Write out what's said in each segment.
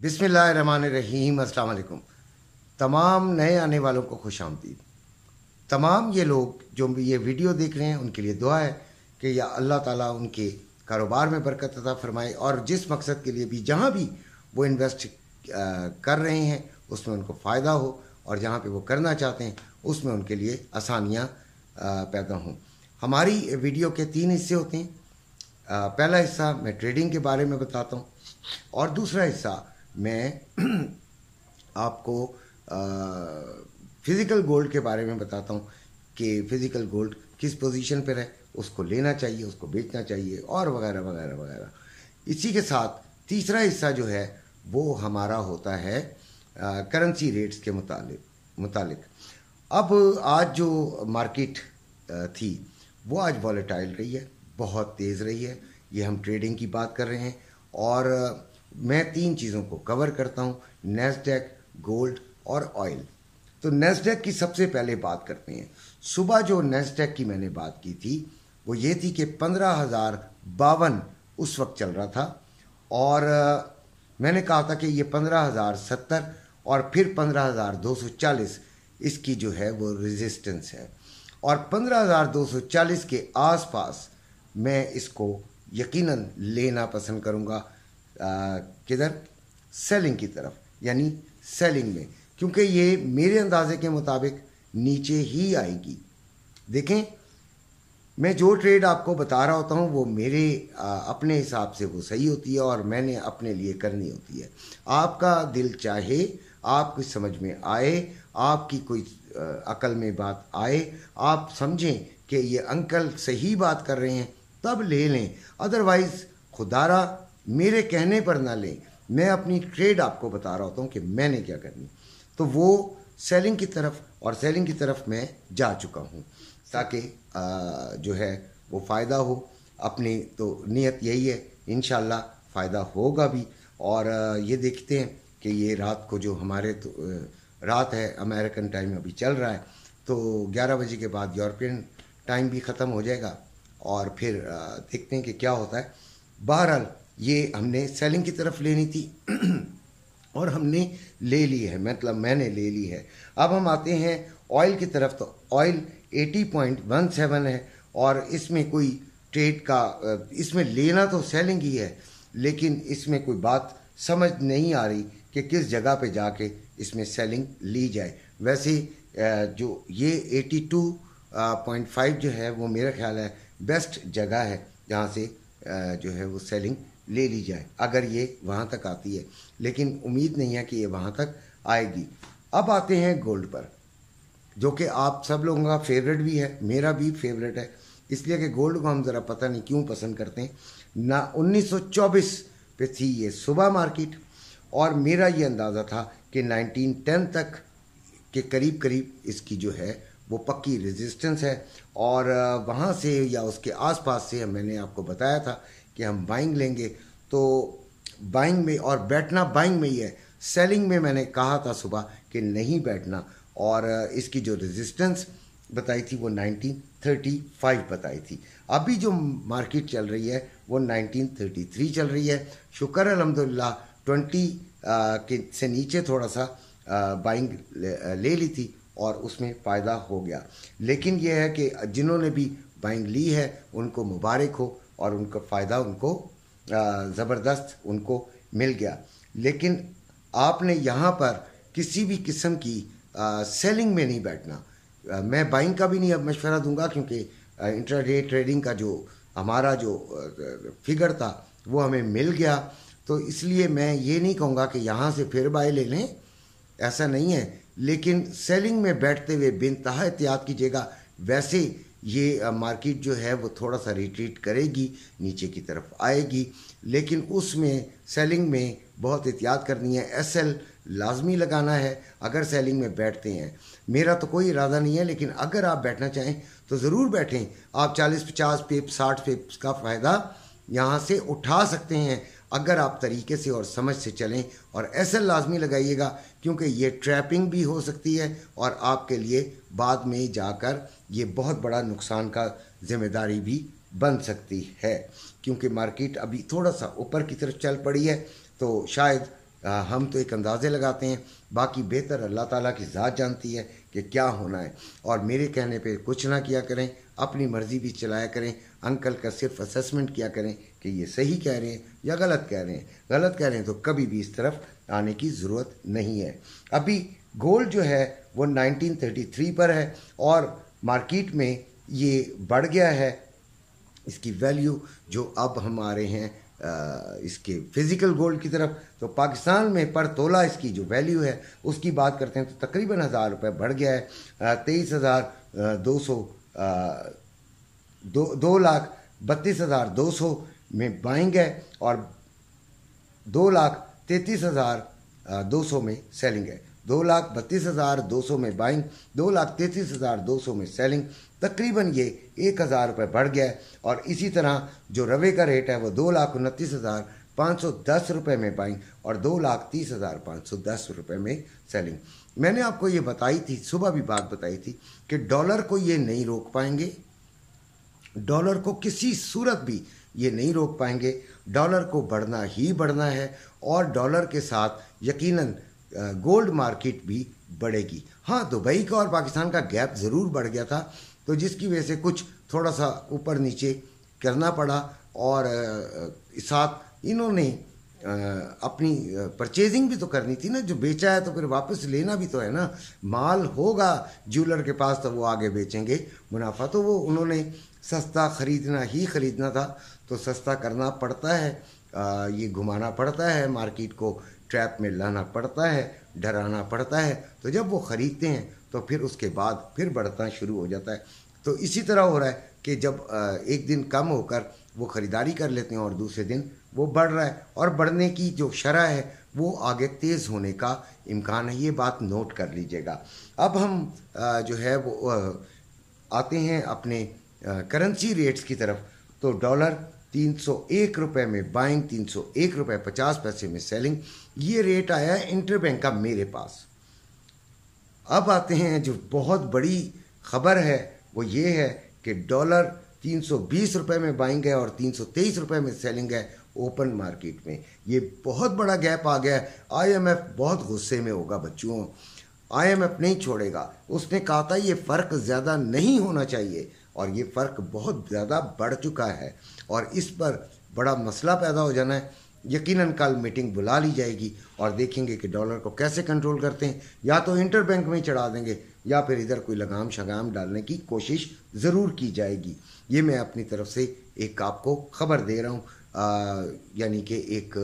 बिस्मिल्लाहिर्रहमानिर्रहीम। अस्सलाम वालेकुम। तमाम नए आने वालों को खुश आमदीद। तमाम ये लोग जो ये वीडियो देख रहे हैं उनके लिए दुआ है कि या अल्लाह ताला उनके कारोबार में बरकत अता फरमाए और जिस मकसद के लिए भी जहाँ भी वो इन्वेस्ट कर रहे हैं उसमें उनको फ़ायदा हो और जहाँ पे वो करना चाहते हैं उसमें उनके लिए आसानियाँ पैदा हों। हमारी वीडियो के 3 हिस्से होते हैं। पहला हिस्सा मैं ट्रेडिंग के बारे में बताता हूँ और दूसरा हिस्सा मैं आपको फिज़िकल गोल्ड के बारे में बताता हूँ कि फ़िज़िकल गोल्ड किस पोजीशन पर है, उसको लेना चाहिए, उसको बेचना चाहिए और वगैरह वगैरह वगैरह। इसी के साथ तीसरा हिस्सा जो है वो हमारा होता है करेंसी रेट्स के मुतालिक। अब आज जो मार्केट थी वो आज वॉलेटाइल रही है, बहुत तेज़ रही है। ये हम ट्रेडिंग की बात कर रहे हैं और मैं 3 चीज़ों को कवर करता हूँ, नैस्डैक, गोल्ड और ऑयल। तो नैस्डैक की सबसे पहले बात करते हैं। सुबह जो नैस्डैक की मैंने बात की थी वो ये थी कि 15,052 उस वक्त चल रहा था और मैंने कहा था कि ये 15,070 और फिर 15,240 इसकी जो है वो रेजिस्टेंस है और 15,240 के आसपास मैं इसको यकीनन लेना पसंद करूँगा। किधर? सेलिंग की तरफ, यानी सेलिंग में, क्योंकि ये मेरे अंदाजे के मुताबिक नीचे ही आएगी। देखें, मैं जो ट्रेड आपको बता रहा होता हूँ वो मेरे अपने हिसाब से वो सही होती है और मैंने अपने लिए करनी होती है। आपका दिल चाहे, आपकी समझ में आए, आपकी कोई अकल में बात आए, आप समझें कि ये अंकल सही बात कर रहे हैं तब ले लें, अदरवाइज़ खुदारा मेरे कहने पर ना लें। मैं अपनी ट्रेड आपको बता रहा होता हूँ कि मैंने क्या करनी। तो वो सेलिंग की तरफ, और सेलिंग की तरफ मैं जा चुका हूँ ताकि जो है वो फ़ायदा हो। अपनी तो नीयत यही है, इंशाल्लाह फ़ायदा होगा भी। और ये देखते हैं कि ये रात को जो हमारे तो रात है, अमेरिकन टाइम अभी चल रहा है, तो 11 बजे के बाद यूरोपियन टाइम भी ख़त्म हो जाएगा और फिर देखते हैं कि क्या होता है। बहरहाल ये हमने सेलिंग की तरफ लेनी थी और हमने ले ली है, मतलब मैंने ले ली है। अब हम आते हैं ऑयल की तरफ। तो ऑयल 80.17 है और इसमें कोई ट्रेड का, इसमें लेना तो सेलिंग ही है, लेकिन इसमें कोई बात समझ नहीं आ रही कि किस जगह पे जाके इसमें सेलिंग ली जाए। वैसे जो ये 82.5 जो है वो मेरा ख्याल है बेस्ट जगह है जहाँ से जो है वो सेलिंग ले ली जाए, अगर ये वहाँ तक आती है, लेकिन उम्मीद नहीं है कि ये वहाँ तक आएगी। अब आते हैं गोल्ड पर, जो कि आप सब लोगों का फेवरेट भी है, मेरा भी फेवरेट है, इसलिए कि गोल्ड को हम ज़रा पता नहीं क्यों पसंद करते हैं ना। 1924 पे थी ये सुबह मार्केट और मेरा ये अंदाज़ा था कि 1910 तक के करीब करीब इसकी जो है वो पक्की रेजिस्टेंस है और वहाँ से या उसके आसपास से मैंने आपको बताया था कि हम बाइंग लेंगे। तो बाइंग में और बैठना बाइंग में ही है, सेलिंग में मैंने कहा था सुबह कि नहीं बैठना। और इसकी जो रेजिस्टेंस बताई थी वो 1935 बताई थी। अभी जो मार्केट चल रही है वो 1933 चल रही है। शुक्र अल्हम्दुलिल्लाह 20 के से नीचे थोड़ा सा बाइंग ले ली थी और उसमें फ़ायदा हो गया। लेकिन यह है कि जिन्होंने भी बाइंग ली है उनको मुबारक हो और उनका फ़ायदा उनको ज़बरदस्त उनको मिल गया। लेकिन आपने यहाँ पर किसी भी किस्म की सेलिंग में नहीं बैठना। मैं बाइंग का भी नहीं अब मशवरा दूंगा क्योंकि इंट्राडे ट्रेडिंग का जो हमारा जो फिगर था वो हमें मिल गया, तो इसलिए मैं ये नहीं कहूँगा कि यहाँ से फिर बाय ले लें, ऐसा नहीं है। लेकिन सेलिंग में बैठते हुए बेइंतहा एहतियात कीजिएगा। वैसे ये मार्केट जो है वो थोड़ा सा रिट्रीट करेगी, नीचे की तरफ आएगी, लेकिन उसमें सेलिंग में बहुत एहतियात करनी है। एसएल लाजमी लगाना है अगर सेलिंग में बैठते हैं। मेरा तो कोई इरादा नहीं है, लेकिन अगर आप बैठना चाहें तो ज़रूर बैठें। आप 40-50 पिप्स 60 पिप्स का फ़ायदा यहाँ से उठा सकते हैं अगर आप तरीके से और समझ से चलें। और एसएल लाजमी लगाइएगा क्योंकि ये ट्रैपिंग भी हो सकती है और आपके लिए बाद में जाकर ये बहुत बड़ा नुकसान का ज़िम्मेदारी भी बन सकती है, क्योंकि मार्केट अभी थोड़ा सा ऊपर की तरफ चल पड़ी है, तो शायद ہم تو ایک اندازے لگاتے ہیں، باقی بہتر اللہ تعالیٰ کی ذات جانتی ہے کہ کیا ہونا ہے، اور میرے کہنے پہ کچھ نہ کیا کریں، اپنی مرضی بھی چلایا کریں، انکل کا صرف اسسمنٹ کیا کریں کہ یہ صحیح کہہ رہے ہیں یا غلط کہہ رہے ہیں، غلط کہہ رہے ہیں تو کبھی بھی اس طرف آنے کی ضرورت نہیں ہے۔ ابھی گولڈ جو ہے وہ 1933 پر ہے اور مارکیٹ میں یہ بڑھ گیا ہے، اس کی ویلیو جو اب ہم آ رہے ہیں اس کے فزیکل گولڈ کی طرف، تو پاکستان میں پر تولہ اس کی جو ویلیو ہے اس کی بات کرتے ہیں تو تقریباً 1000 روپے بڑھ گیا ہے، 23,200 2,32,200 میں بائنگ ہے اور 2,33,200 میں سیلنگ ہے، 2,32,200 میں بائنگ، 2,33,200 میں سیلنگ، تقریباً یہ 1,000 روپے بڑھ گیا ہے۔ اور اسی طرح جو روے کا ریٹ ہے وہ 2,29,510 روپے میں بائنگ اور 2,30,510 روپے میں سیلنگ۔ میں نے آپ کو یہ بتائی تھی، صبح بھی بات بتائی تھی کہ ڈالر کو یہ نہیں روک پائیں گے، ڈالر کو کسی صورت بھی یہ نہیں روک پائیں گے، ڈالر کو بڑھنا ہی بڑھنا ہے، اور ڈالر کے ساتھ یقیناً گولڈ مارکیٹ بھی بڑھے گی۔ ہاں، دبئی کا اور پاکستان کا گیپ ضرور بڑھ گیا تھا، تو جس کی وجہ سے کچھ تھوڑا سا اوپر نیچے کرنا پڑا، اور ساتھ انہوں نے اپنی پرچیزنگ بھی تو کرنی تھی نا، جو بیچا ہے تو پھر واپس لینا بھی تو ہے نا، مال ہوگا جیولر کے پاس تو وہ آگے بیچیں گے منافع، تو وہ انہوں نے سستا خریدنا ہی خریدنا تھا، تو سستا کرنا پڑتا ہے، یہ گھمانا پڑتا ہے، مارکیٹ کو ٹریپ میں لانا پڑتا ہے، ڈرانا پڑتا ہے، تو جب وہ خریدتے ہیں تو پھر اس کے بعد پھر بڑھنا شروع ہو جاتا ہے۔ تو اسی طرح ہو رہا ہے کہ جب ایک دن کم ہو کر وہ خریداری کر لیتے ہیں اور دوسرے دن وہ بڑھ رہا ہے، اور بڑھنے کی جو شرح ہے وہ آگے تیز ہونے کا امکان ہے، یہ بات نوٹ کر لیجئے گا۔ اب ہم جو ہے وہ آتے ہیں اپنے کرنسی ریٹس کی طرف، تو ڈالر 301 روپے میں بائنگ، 301 روپے 50 پیسے میں سیلنگ، یہ ریٹ آیا ہے انٹر بینک کا میرے پاس۔ اب آتے ہیں جو بہت بڑی خبر ہے وہ یہ ہے کہ ڈالر 320 روپے میں بائنگ ہے اور 323 روپے میں سیلنگ ہے اوپن مارکیٹ میں، یہ بہت بڑا گیپ آ گیا ہے۔ آئی ایم ایف بہت غصے میں ہوگا بچوں، آئی ایم ایف نہیں چھوڑے گا، اس نے کہا تھا یہ فرق زیادہ نہیں ہونا چاہیے، اور یہ فرق بہت زیادہ بڑھ چکا ہے، اور اس پر بڑا مسئلہ پیدا ہو جانا ہے۔ یقیناً کل میٹنگ بلا لی جائے گی اور دیکھیں گے کہ ڈالر کو کیسے کنٹرول کرتے ہیں، یا تو انٹر بینک میں چڑھا دیں گے یا پھر ادھر کوئی لگام شگام ڈالنے کی کوشش ضرور کی جائے گی۔ یہ میں اپنی طرف سے ایک آپ کو خبر دے رہا ہوں، یعنی کہ ایک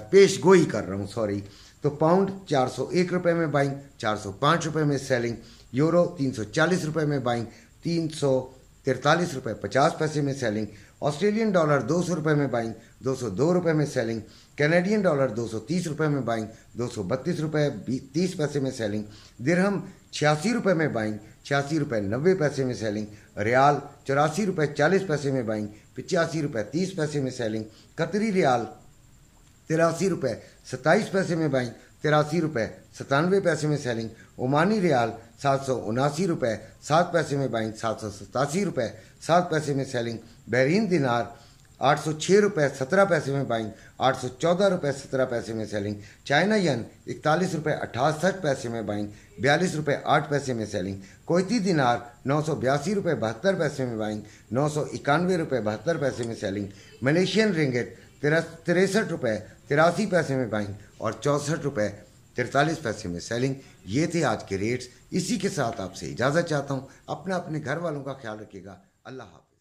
پیش گوئی کر رہا ہوں، سوری۔ تو پاؤنڈ 401 روپے میں بائنگ، 405 روپے میں سیلنگ، یورو 340 روپے میں بائنگ، 343 روپے 50 پیسے میں سیلنگ، آسٹریلین ڈالر 200 روپے میں بائنگ، 202 روپے میں سیلنگ، کینیڈین ڈالر 230 روپے میں بائنگ، 232 روپے 30 پیسے میں سیلنگ، درہم 86 روپے میں بائنگ، 86 روپے 90 پیسے میں سیلنگ، ریال 84 روپے 40 پیسے میں بائنگ، 85 روپے 30 پیسے میں سیلنگ، قطری ریال 83 روپے 27 پیسے میں بائنگ، 83 روپے 97 پیسے میں سیلنگ، عمانی ریال 779 روپے 7 پیسے میں بائنگ، 787 روپے 7 پیسے میں سیلنگ، بحرین دینار 806 روپے 17 پیسے میں بائنگ، 814 روپے 17 پیسے میں سیلنگ، چائنا ین 41 روپے 68 پیسے میں بائنگ، 42 روپے 8 پیسے میں سیلنگ، کویتی دینار 982 روپے 72 پیسے میں بائنگ، 991 روپے 72 پیسے میں سیلنگ، ملیشین رنگٹ 63 روپے 83 پیسے میں بائنگ اور 64 روپے 43 پیسے میں سیلنگ۔ یہ تھے آج کے ریٹس، اسی کے ساتھ آپ سے اجازت چاہتا ہوں، اپنے گھر والوں کا خیال رکھیے گا، اللہ حافظ۔